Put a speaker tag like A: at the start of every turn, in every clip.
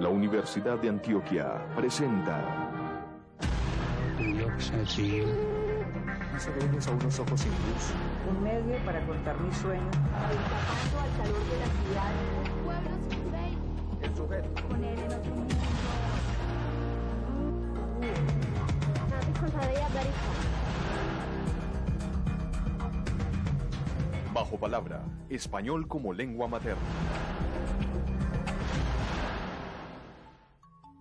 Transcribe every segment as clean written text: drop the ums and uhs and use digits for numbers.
A: La Universidad de Antioquia presenta
B: Serenos a unos ojos sin luz.
C: Un medio para cortar mis sueños.
D: Escapando al calor de la ciudad. Un pueblo sin fe.
B: El sujeto.
D: Con él en otro mundo. Una responsabilidad verídica.
A: Bajo Palabra, español como lengua materna.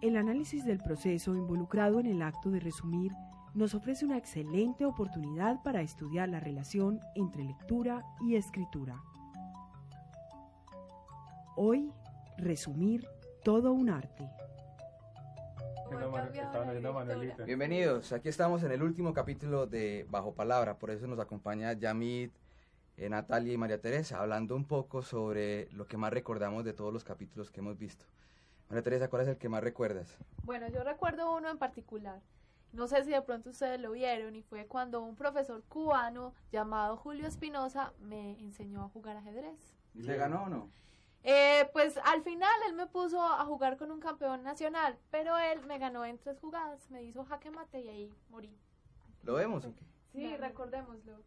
E: El análisis del proceso involucrado en el acto de resumir nos ofrece una excelente oportunidad para estudiar la relación entre lectura y escritura. Hoy, resumir todo un arte.
F: Bienvenidos, aquí estamos en el último capítulo de Bajo Palabra, por eso nos acompaña Yamit, Natalia y María Teresa, hablando un poco sobre lo que más recordamos de todos los capítulos que hemos visto. María Teresa, ¿cuál es el que más recuerdas?
G: Bueno, yo recuerdo uno en particular. No sé si de pronto ustedes lo vieron, y fue cuando un profesor cubano llamado Julio Espinosa me enseñó a jugar ajedrez.
F: ¿Y le ganó o no?
G: Pues al final él me puso a jugar con un campeón nacional, pero él me ganó en 3 jugadas, me hizo jaque mate y ahí morí.
F: ¿Lo vemos o qué?
G: Sí, dale. Recordémoslo.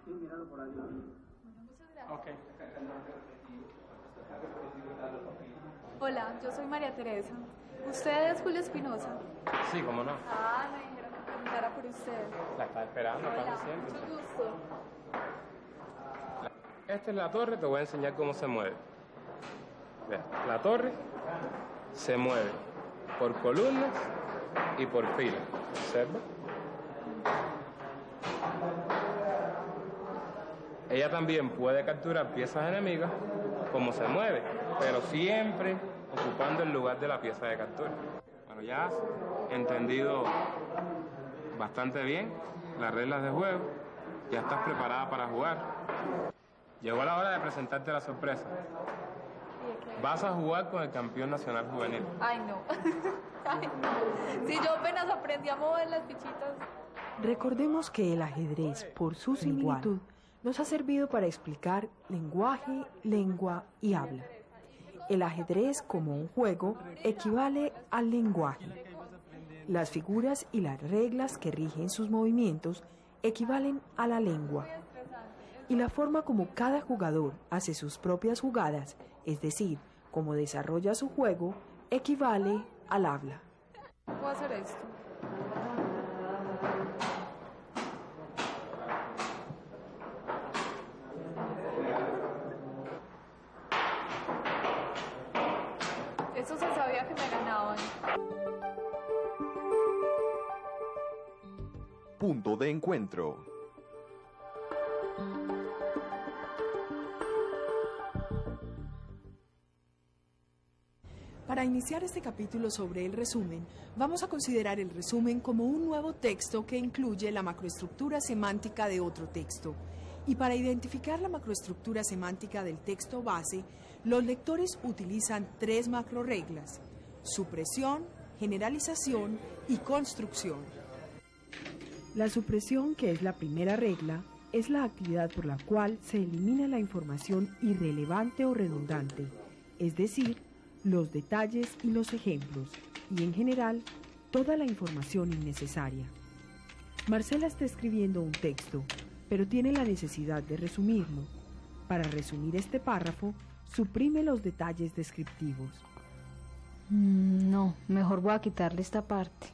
H: Sí, míralo por ahí.
G: Muchas gracias.
H: Okay.
G: Hola, yo soy María Teresa. ¿Usted es Julio Espinosa?
I: Sí, cómo no.
G: Ah, me dijeron que preguntara por usted.
I: La está esperando,
G: Hola,
I: pasa siempre.
G: mucho gusto.
I: Esta es la torre, te voy a enseñar cómo se mueve. Vea, la torre se mueve por columnas y por filas. ¿Observa? Ella también puede capturar piezas enemigas como se mueve, pero siempre ocupando el lugar de la pieza de captura. Bueno, ya has entendido bastante bien las reglas de juego, ya estás preparada para jugar. Llegó la hora de presentarte la sorpresa. Vas a jugar con el campeón nacional juvenil.
G: Ay, no. Ay, no. Si yo apenas aprendí a mover las fichitas.
E: Recordemos que el ajedrez, por su similitud, nos ha servido para explicar lenguaje, lengua y habla. El ajedrez como un juego equivale al lenguaje. Las figuras y las reglas que rigen sus movimientos equivalen a la lengua. Y la forma como cada jugador hace sus propias jugadas, es decir, cómo desarrolla su juego, equivale al habla.
G: ¿Puedo hacer esto? Eso se sabía que me ganaban.
A: Punto de encuentro.
E: Para iniciar este capítulo sobre el resumen, vamos a considerar el resumen como un nuevo texto que incluye la macroestructura semántica de otro texto. Y para identificar la macroestructura semántica del texto base, los lectores utilizan 3 macroreglas: supresión, generalización y construcción. La supresión, que es la primera regla, es la actividad por la cual se elimina la información irrelevante o redundante, es decir, los detalles y los ejemplos, y en general, toda la información innecesaria. Marcela está escribiendo un texto, pero tiene la necesidad de resumirlo. Para resumir este párrafo, suprime los detalles descriptivos.
J: No, mejor voy a quitarle esta parte.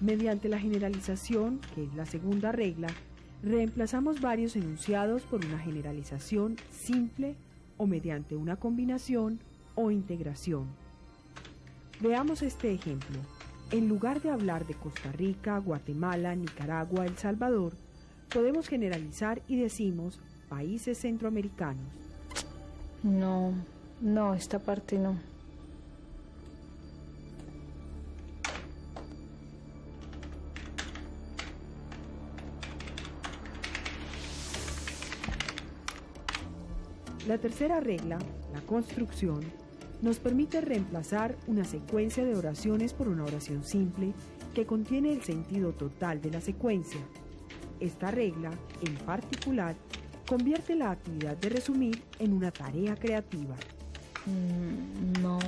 E: Mediante la generalización, que es la segunda regla, reemplazamos varios enunciados por una generalización simple o mediante una combinación o integración. Veamos este ejemplo. En lugar de hablar de Costa Rica, Guatemala, Nicaragua, El Salvador, podemos generalizar y decimos países centroamericanos.
J: No, esta parte no.
E: La tercera regla, la construcción, nos permite reemplazar una secuencia de oraciones por una oración simple
H: que contiene el sentido total de la secuencia. Esta regla, en particular, convierte la actividad de resumir en una tarea creativa.
J: No,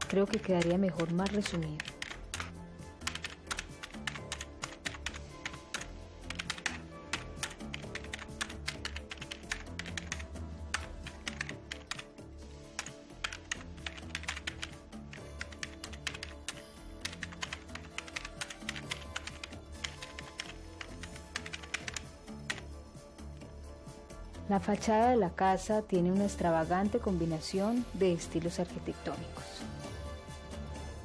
J: creo que quedaría mejor más resumido. La fachada de la casa tiene una extravagante combinación de estilos arquitectónicos.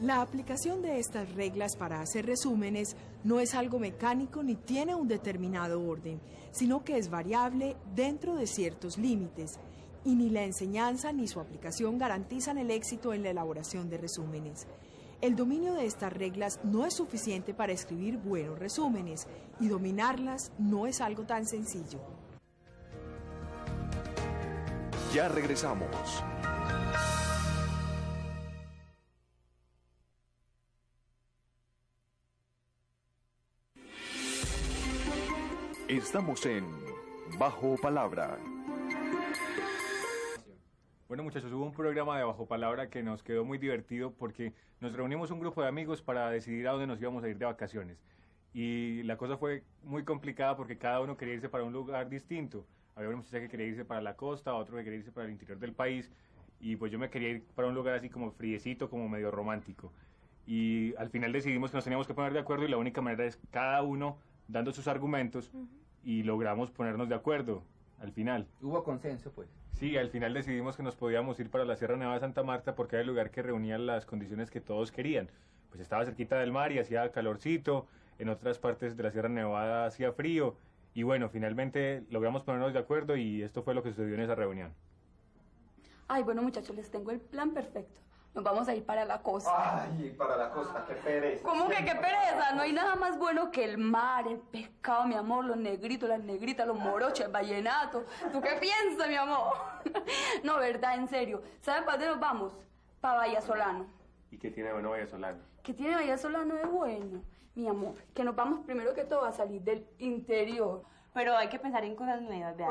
E: La aplicación de estas reglas para hacer resúmenes no es algo mecánico ni tiene un determinado orden, sino que es variable dentro de ciertos límites, y ni la enseñanza ni su aplicación garantizan el éxito en la elaboración de resúmenes. El dominio de estas reglas no es suficiente para escribir buenos resúmenes, y dominarlas no es algo tan sencillo.
A: Ya regresamos. Estamos en Bajo Palabra.
K: Bueno, muchachos, hubo un programa de Bajo Palabra que nos quedó muy divertido porque nos reunimos un grupo de amigos para decidir a dónde nos íbamos a ir de vacaciones. Y la cosa fue muy complicada porque cada uno quería irse para un lugar distinto. Había una muchacha que quería irse para la costa, otro que quería irse para el interior del país, y pues yo me quería ir para un lugar así como friecito, como medio romántico. Y al final decidimos que nos teníamos que poner de acuerdo, y la única manera es cada uno dando sus argumentos, y logramos ponernos de acuerdo al final.
F: Hubo consenso, pues.
K: Sí, al final decidimos que nos podíamos ir para la Sierra Nevada de Santa Marta porque era el lugar que reunía las condiciones que todos querían. Pues estaba cerquita del mar y hacía calorcito, en otras partes de la Sierra Nevada hacía frío. Y bueno, finalmente logramos ponernos de acuerdo y esto fue lo que sucedió en esa reunión.
D: Ay, bueno, muchachos, les tengo el plan perfecto. Nos vamos a ir para la costa.
B: Ay, para la costa, qué pereza.
D: ¿Cómo que qué pereza? No hay nada más bueno que el mar, el pescado, mi amor, los negritos, las negritas, los morochos, el vallenato. ¿Tú qué piensas, mi amor? No, verdad, en serio. ¿Sabes para dónde nos vamos? Para Vallasolano.
K: ¿Y qué tiene de bueno Vallasolano?
D: ¿Qué tiene Vallasolano de bueno? Mi amor, que nos vamos primero que todo a salir del interior.
L: Pero hay que pensar en cosas nuevas, vean.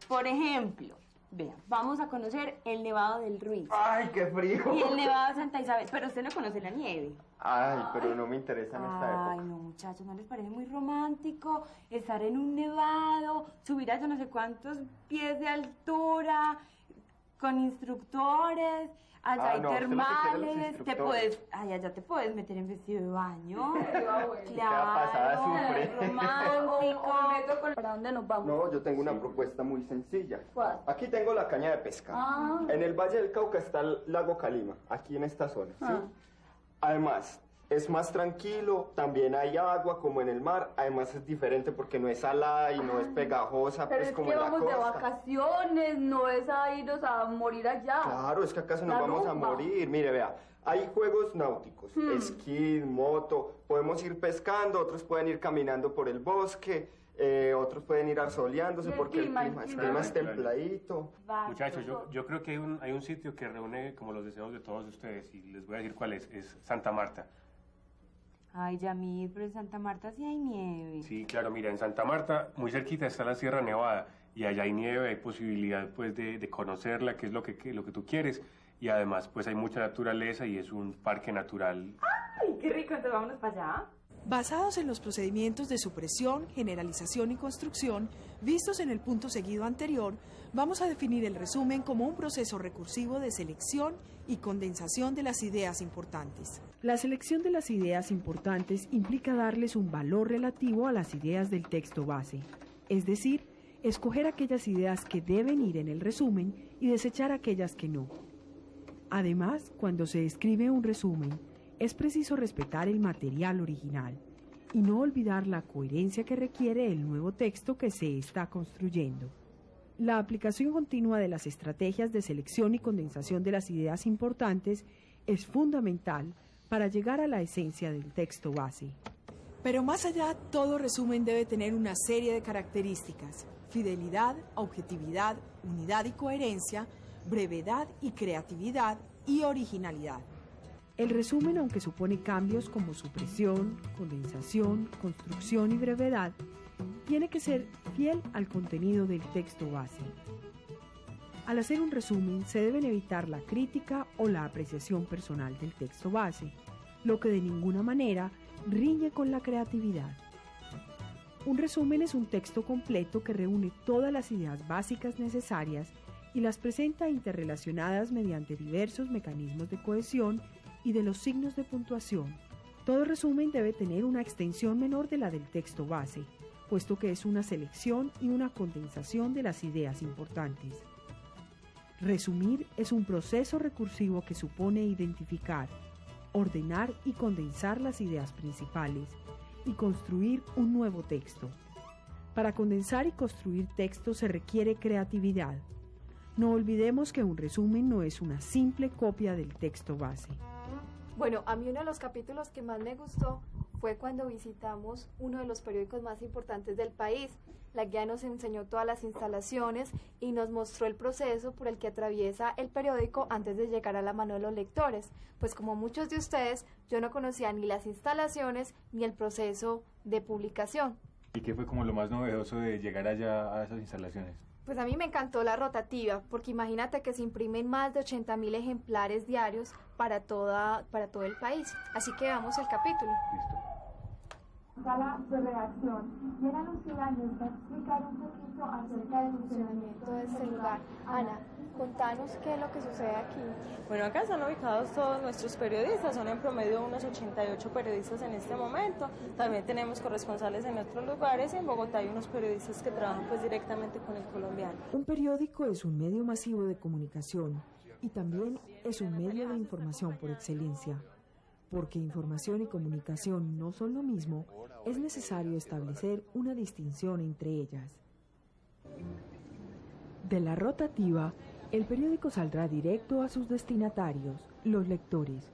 L: Por ejemplo, vean, vamos a conocer el Nevado del Ruiz.
B: Ay, qué frío.
L: Y el Nevado de Santa Isabel, pero usted no conoce la nieve.
B: Ay, pero no me interesa en esta época.
L: Ay, no, muchachos, ¿no les parece muy romántico estar en un nevado, subir a yo no sé cuántos pies de altura, con instructores? Allá hay termales, te puedes, allá te puedes meter en vestido de baño.
B: Claro,
D: romántico. ¿Para dónde nos vamos?
B: No, yo tengo una propuesta muy sencilla.
D: ¿Cuál?
B: Aquí tengo la caña de pesca. En el Valle del Cauca está el lago Calima, aquí en esta zona, ¿sí? Además, es más tranquilo, también hay agua como en el mar, además es diferente porque no es salada y no es pegajosa,
D: pero
B: pues
D: es
B: como
D: que
B: en la
D: vamos
B: costa.
D: de vacaciones, no es a irnos a morir allá.
B: Claro, es que acaso nos vamos a morir. Mire, vea, hay juegos náuticos, esquí, moto, podemos ir pescando, otros pueden ir caminando por el bosque, otros pueden ir arzoleándose porque el clima es templadito.
I: Muchachos, yo creo que hay un sitio que reúne como los deseos de todos ustedes y les voy a decir cuál es Santa Marta.
L: Ay, Yamil, pero en Santa Marta sí hay nieve.
I: Sí, claro, mira, en Santa Marta, muy cerquita está la Sierra Nevada y allá hay nieve, hay posibilidad pues de conocerla, que es lo que tú quieres, y además pues hay mucha naturaleza y es un parque natural.
L: ¡Ay, qué rico! Entonces vámonos para allá.
E: Basados en los procedimientos de supresión, generalización y construcción vistos en el punto seguido anterior, vamos a definir el resumen como un proceso recursivo de selección y condensación de las ideas importantes.
H: La selección de las ideas importantes implica darles un valor relativo a las ideas del texto base, es decir, escoger aquellas ideas que deben ir en el resumen y desechar aquellas que no. Además, cuando se escribe un resumen, es preciso respetar el material original y no olvidar la coherencia que requiere el nuevo texto que se está construyendo. La aplicación continua de las estrategias de selección y condensación de las ideas importantes es fundamental para llegar a la esencia del texto base.
E: Pero más allá, todo resumen debe tener una serie de características: fidelidad, objetividad, unidad y coherencia, brevedad y creatividad y originalidad.
H: El resumen, aunque supone cambios como supresión, condensación, construcción y brevedad, tiene que ser fiel al contenido del texto base. Al hacer un resumen, se deben evitar la crítica o la apreciación personal del texto base, lo que de ninguna manera riñe con la creatividad. Un resumen es un texto completo que reúne todas las ideas básicas necesarias y las presenta interrelacionadas mediante diversos mecanismos de cohesión y de los signos de puntuación. Todo resumen debe tener una extensión menor de la del texto base, puesto que es una selección y una condensación de las ideas importantes. Resumir es un proceso recursivo que supone identificar, ordenar y condensar las ideas principales y construir un nuevo texto. Para condensar y construir textos se requiere creatividad. No olvidemos que un resumen no es una simple copia del texto base.
G: Bueno, a mí uno de los capítulos que más me gustó fue cuando visitamos uno de los periódicos más importantes del país. La guía nos enseñó todas las instalaciones y nos mostró el proceso por el que atraviesa el periódico antes de llegar a la mano de los lectores. Pues como muchos de ustedes, yo no conocía ni las instalaciones ni el proceso de publicación.
K: ¿Y qué fue como lo más novedoso de llegar allá a esas instalaciones?
G: Pues a mí me encantó la rotativa, porque imagínate que se imprimen más de 80.000 ejemplares diarios para todo el país. Así que veamos el capítulo.
K: Listo.
M: Sala de redacción. Y Ana Lucía nos va a explicar un poquito acerca del funcionamiento
G: de este lugar. Ana, contanos qué es lo que sucede aquí.
N: Bueno, acá están ubicados todos nuestros periodistas, son en promedio unos 88 periodistas en este momento. También tenemos corresponsales en otros lugares y en Bogotá hay unos periodistas que trabajan pues directamente con el colombiano.
H: Un periódico es un medio masivo de comunicación y también es un medio de información por excelencia. Porque información y comunicación no son lo mismo, es necesario establecer una distinción entre ellas. De la rotativa, el periódico saldrá directo a sus destinatarios, los lectores.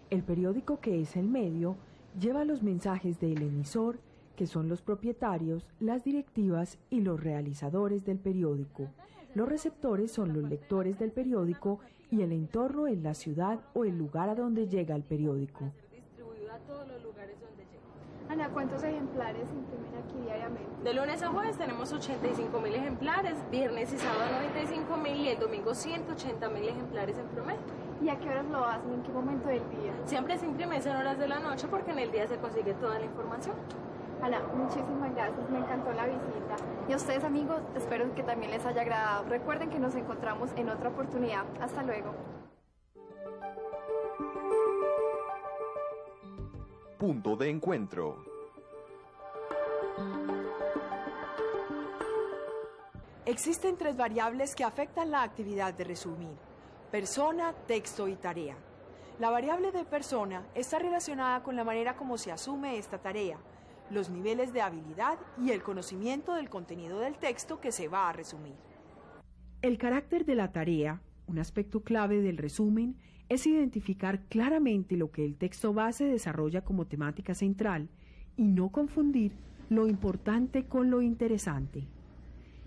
H: El periódico, que es el medio, lleva los mensajes del emisor, que son los propietarios, las directivas y los realizadores del periódico. Los receptores son los lectores del periódico y el entorno es la ciudad o el lugar a donde llega el periódico.
N: Distribuido a todos los lugares donde llega.
G: Ana, ¿cuántos ejemplares se imprimen aquí diariamente?
N: De lunes a jueves tenemos 85.000 ejemplares, viernes y sábado 95.000 y el domingo 180.000 ejemplares en promedio.
G: ¿Y a qué horas lo hacen? ¿En qué momento del día?
N: Siempre se imprime en horas de la noche porque en el día se consigue toda la información.
G: Ana, muchísimas gracias, me encantó la visita. Y a ustedes, amigos, espero que también les haya agradado. Recuerden que nos encontramos en otra oportunidad. Hasta luego.
A: Punto de encuentro.
E: Existen 3 variables que afectan la actividad de resumir: persona, texto y tarea. La variable de persona está relacionada con la manera como se asume esta tarea, los niveles de habilidad y el conocimiento del contenido del texto que se va a resumir.
H: El carácter de la tarea, un aspecto clave del resumen, es identificar claramente lo que el texto base desarrolla como temática central y no confundir lo importante con lo interesante.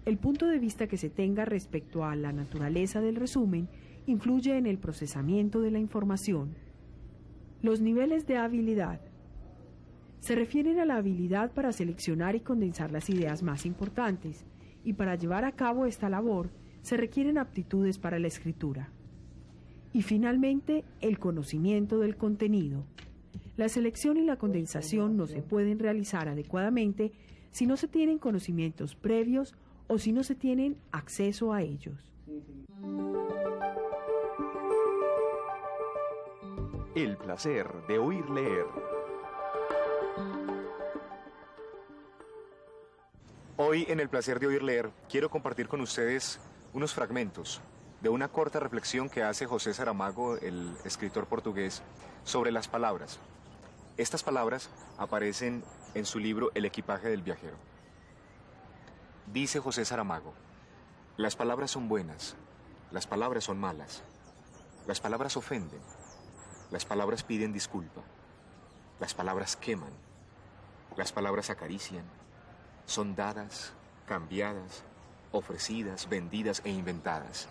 H: El punto de vista que se tenga respecto a la naturaleza del resumen influye en el procesamiento de la información. Los niveles de habilidad se refieren a la habilidad para seleccionar y condensar las ideas más importantes, y para llevar a cabo esta labor se requieren aptitudes para la escritura. Y finalmente, el conocimiento del contenido. La selección y la condensación no se pueden realizar adecuadamente si no se tienen conocimientos previos o si no se tienen acceso a ellos.
A: El placer de oír leer.
O: Hoy, en el placer de oír leer, quiero compartir con ustedes unos fragmentos de una corta reflexión que hace José Saramago, el escritor portugués, sobre las palabras. Estas palabras aparecen en su libro El equipaje del viajero. Dice José Saramago: las palabras son buenas, las palabras son malas, las palabras ofenden, las palabras piden disculpa, las palabras queman, las palabras acarician, son dadas, cambiadas, ofrecidas, vendidas e inventadas.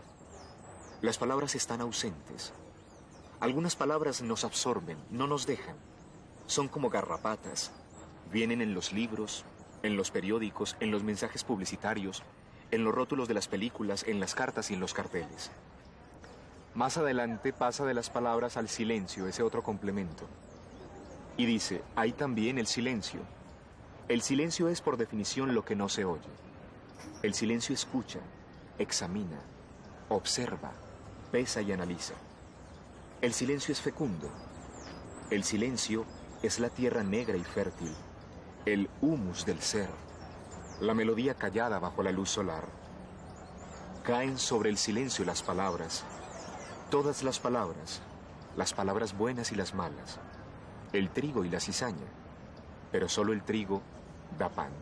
O: Las palabras están ausentes. Algunas palabras nos absorben, no nos dejan. Son como garrapatas. Vienen en los libros, en los periódicos, en los mensajes publicitarios, en los rótulos de las películas, en las cartas y en los carteles. Más adelante pasa de las palabras al silencio, ese otro complemento. Y dice, hay también el silencio. El silencio es por definición lo que no se oye. El silencio escucha, examina, observa, pesa y analiza. El silencio es fecundo. El silencio es la tierra negra y fértil, el humus del ser, la melodía callada bajo la luz solar. Caen sobre el silencio las palabras, todas las palabras buenas y las malas, el trigo y la cizaña, pero solo el trigo da pan.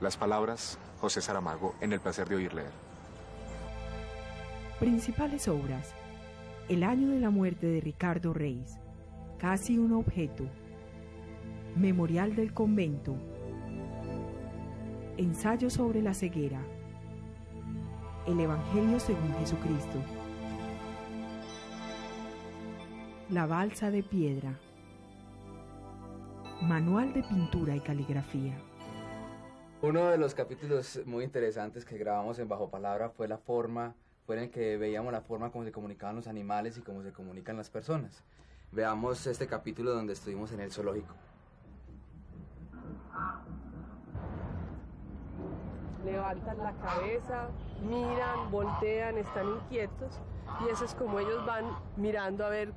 O: Las palabras, José Saramago, en El placer de oír leer.
H: Principales obras: El año de la muerte de Ricardo Reis, Casi un objeto, Memorial del convento, Ensayo sobre la ceguera, El Evangelio según Jesucristo, La balsa de piedra, Manual de pintura y caligrafía.
F: Uno de los capítulos muy interesantes que grabamos en Bajo Palabra fue en el que veíamos la forma como se comunicaban los animales y cómo se comunican las personas. Veamos este capítulo donde estuvimos en el zoológico.
P: Levantan la cabeza, miran, voltean, están inquietos y eso es como ellos van mirando a ver,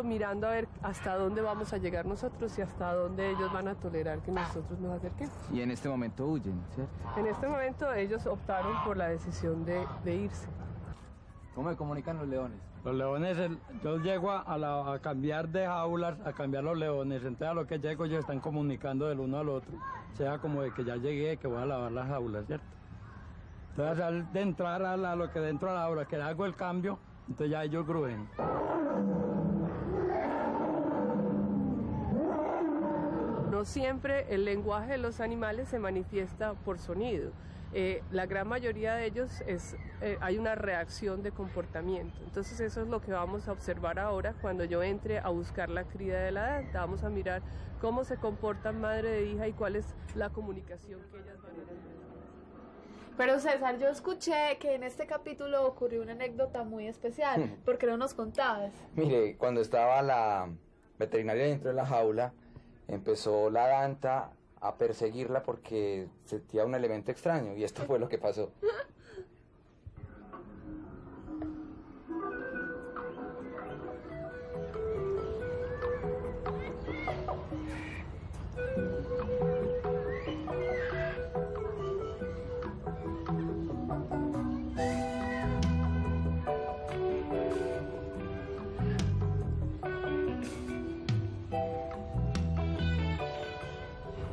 P: mirando a ver hasta dónde vamos a llegar nosotros y hasta dónde ellos van a tolerar que nosotros nos acerquemos.
F: Y en este momento huyen, ¿cierto?
P: En este momento ellos optaron por la decisión de irse.
F: ¿Cómo se comunican los leones?
Q: Los leones, yo llego a cambiar de jaulas, a cambiar los leones, entonces a lo que llego ellos están comunicando del uno al otro, sea como de que ya llegué, que voy a lavar las jaulas, ¿cierto? Entonces al de entrar a lo que dentro de la jaula, que hago el cambio, entonces ya ellos grujen.
P: No siempre el lenguaje de los animales se manifiesta por sonido. La gran mayoría de ellos hay una reacción de comportamiento. Entonces eso es lo que vamos a observar ahora cuando yo entre a buscar la cría de la danta. Vamos a mirar cómo se comportan madre e hija y cuál es la comunicación que ellas van a tener.
G: Pero César, yo escuché que en este capítulo ocurrió una anécdota muy especial. ¿Por qué no nos contabas?
F: Mire, cuando estaba la veterinaria dentro de la jaula, empezó la danta a perseguirla porque sentía un elemento extraño y esto fue lo que pasó.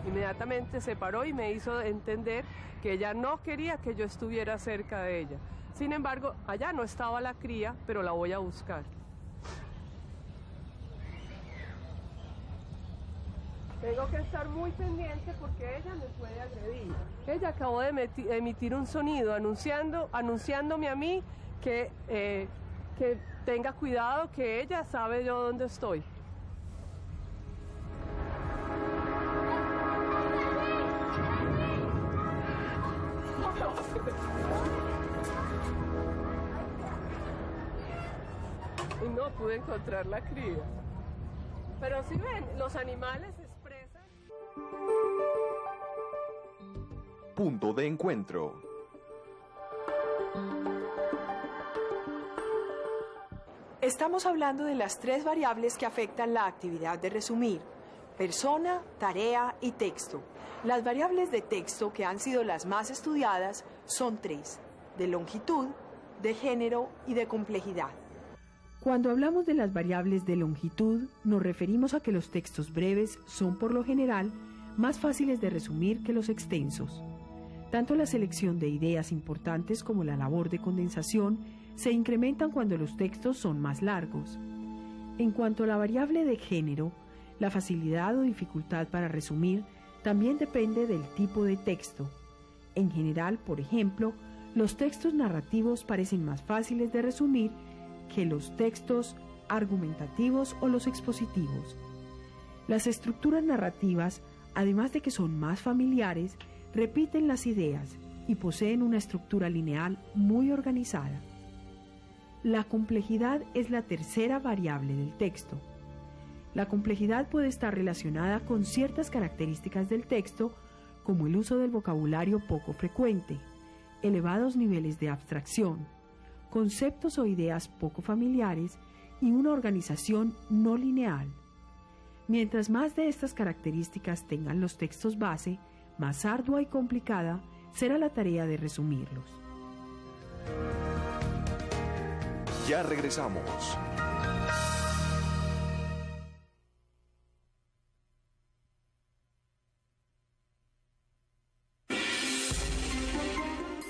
P: Inmediatamente se paró y me hizo entender que ella no quería que yo estuviera cerca de ella. Sin embargo, allá no estaba la cría, pero la voy a buscar. Tengo que estar muy pendiente porque ella me puede agredir. Ella acabó de emitir un sonido anunciándome a mí que tenga cuidado, que ella sabe yo dónde estoy. Y no pude encontrar la cría. Pero si ven, los animales expresan.
A: Punto de encuentro.
E: Estamos hablando de las 3 variables que afectan la actividad de resumir: persona, tarea y texto. Las variables de texto que han sido las más estudiadas son 3: de longitud, de género y de complejidad.
H: Cuando hablamos de las variables de longitud, nos referimos a que los textos breves son, por lo general, más fáciles de resumir que los extensos. Tanto la selección de ideas importantes como la labor de condensación se incrementan cuando los textos son más largos. En cuanto a la variable de género, la facilidad o dificultad para resumir también depende del tipo de texto. En general, por ejemplo, los textos narrativos parecen más fáciles de resumir que los textos argumentativos o los expositivos. Las estructuras narrativas, además de que son más familiares, repiten las ideas y poseen una estructura lineal muy organizada. La complejidad es la tercera variable del texto. La complejidad puede estar relacionada con ciertas características del texto, como el uso del vocabulario poco frecuente, elevados niveles de abstracción, conceptos o ideas poco familiares y una organización no lineal. Mientras más de estas características tengan los textos base, más ardua y complicada será la tarea de resumirlos.
A: Ya regresamos.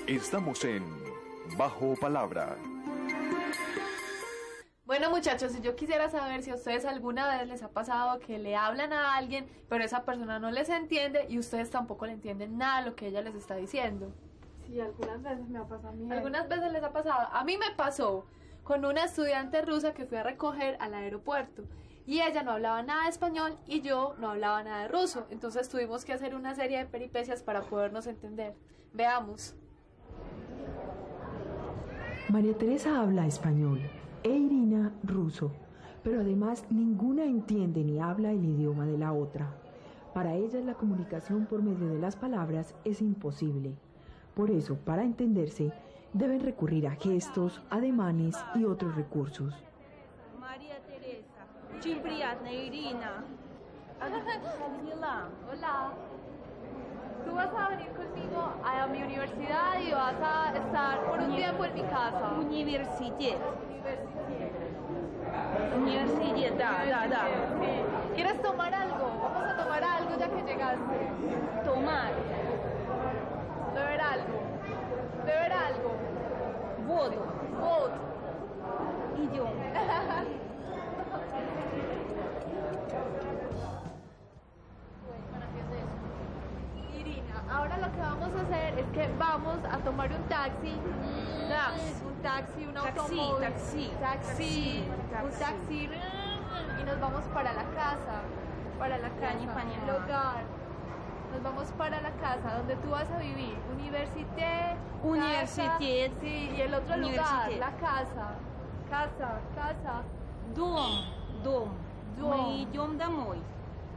A: Estamos en Bajo Palabra.
G: Bueno, muchachos, si yo quisiera saber si a ustedes alguna vez les ha pasado que le hablan a alguien, pero esa persona no les entiende y ustedes tampoco le entienden nada de lo que ella les está diciendo.
R: Sí, algunas veces me ha pasado a mí.
G: Algunas veces les ha pasado. A mí me pasó con una estudiante rusa que fui a recoger al aeropuerto y ella no hablaba nada de español y yo no hablaba nada de ruso. Entonces tuvimos que hacer una serie de peripecias para podernos entender. Veamos.
H: María Teresa habla español e Irina ruso, pero además ninguna entiende ni habla el idioma de la otra. Para ellas la comunicación por medio de las palabras es imposible. Por eso, para entenderse, deben recurrir a gestos, ademanes y otros recursos.
R: María Teresa, очень приятно, Irina.
G: Hola. Tú vas a venir conmigo a mi universidad y vas a estar por un tiempo en mi casa.
R: Universidad, da.
G: Sí. ¿Quieres tomar algo? Vamos a tomar algo ya que llegaste.
R: Tomar.
G: Beber algo.
R: Воду. Идем.
G: Irina, ahora lo que vamos a hacer es que vamos a tomar un taxi. Un automóvil. Taxi. Un taxi. Y nos vamos para la casa. El hogar. Nos vamos para la casa donde tú vas a vivir. Université. Sí, y el otro lugar, la casa. Casa.
R: Дом. Мы идем домой.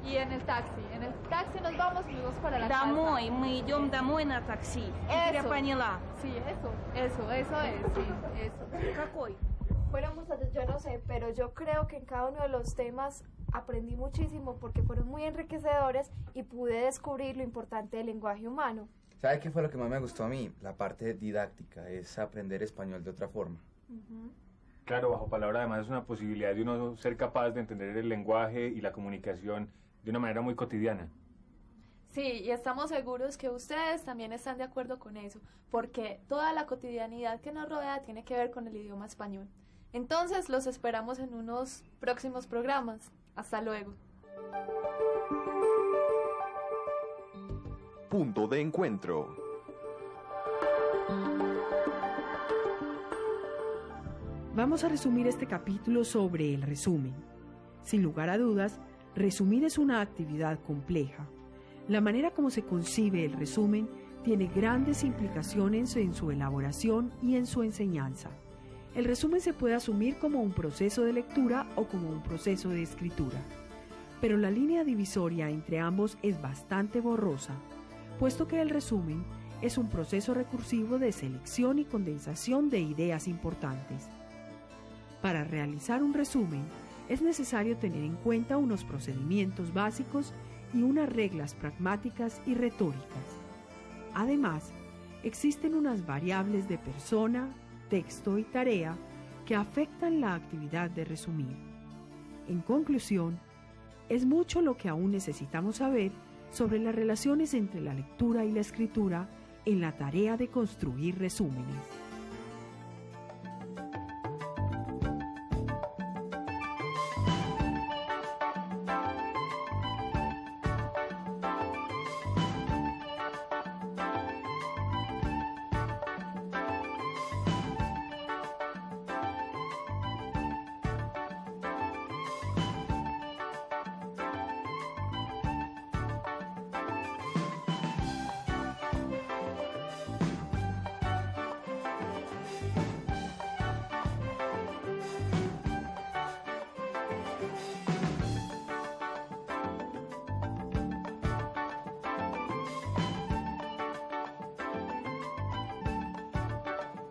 G: Y en el taxi nos vamos para la casa.
R: Домой, мы идем домой на такси. Я поняла.
G: Sí, eso es, sí, eso.
R: Какой?
G: Bueno, muchachos, yo no sé, pero yo creo que en cada uno de los temas aprendí muchísimo porque fueron muy enriquecedores y pude descubrir lo importante del lenguaje humano.
F: ¿Sabe qué fue lo que más me gustó a mí? La parte didáctica, es aprender español de otra forma.
K: Claro, Bajo Palabra además es una posibilidad de uno ser capaz de entender el lenguaje y la comunicación de una manera muy cotidiana.
G: Sí, y estamos seguros que ustedes también están de acuerdo con eso, porque toda la cotidianidad que nos rodea tiene que ver con el idioma español. Entonces, los esperamos en unos próximos programas. Hasta luego.
A: Punto de encuentro.
H: Vamos a resumir este capítulo sobre el resumen. Sin lugar a dudas, resumir es una actividad compleja. La manera como se concibe el resumen tiene grandes implicaciones en su elaboración y en su enseñanza. El resumen se puede asumir como un proceso de lectura o como un proceso de escritura. Pero la línea divisoria entre ambos es bastante borrosa, puesto que el resumen es un proceso recursivo de selección y condensación de ideas importantes. Para realizar un resumen, es necesario tener en cuenta unos procedimientos básicos y unas reglas pragmáticas y retóricas. Además, existen unas variables de persona, texto y tarea que afectan la actividad de resumir. En conclusión, es mucho lo que aún necesitamos saber sobre las relaciones entre la lectura y la escritura en la tarea de construir resúmenes.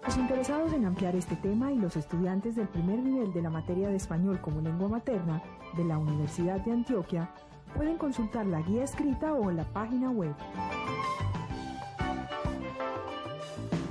H: Los interesados en ampliar este tema y los estudiantes del primer nivel de la materia de español como lengua materna de la Universidad de Antioquia pueden consultar la guía escrita o la página web.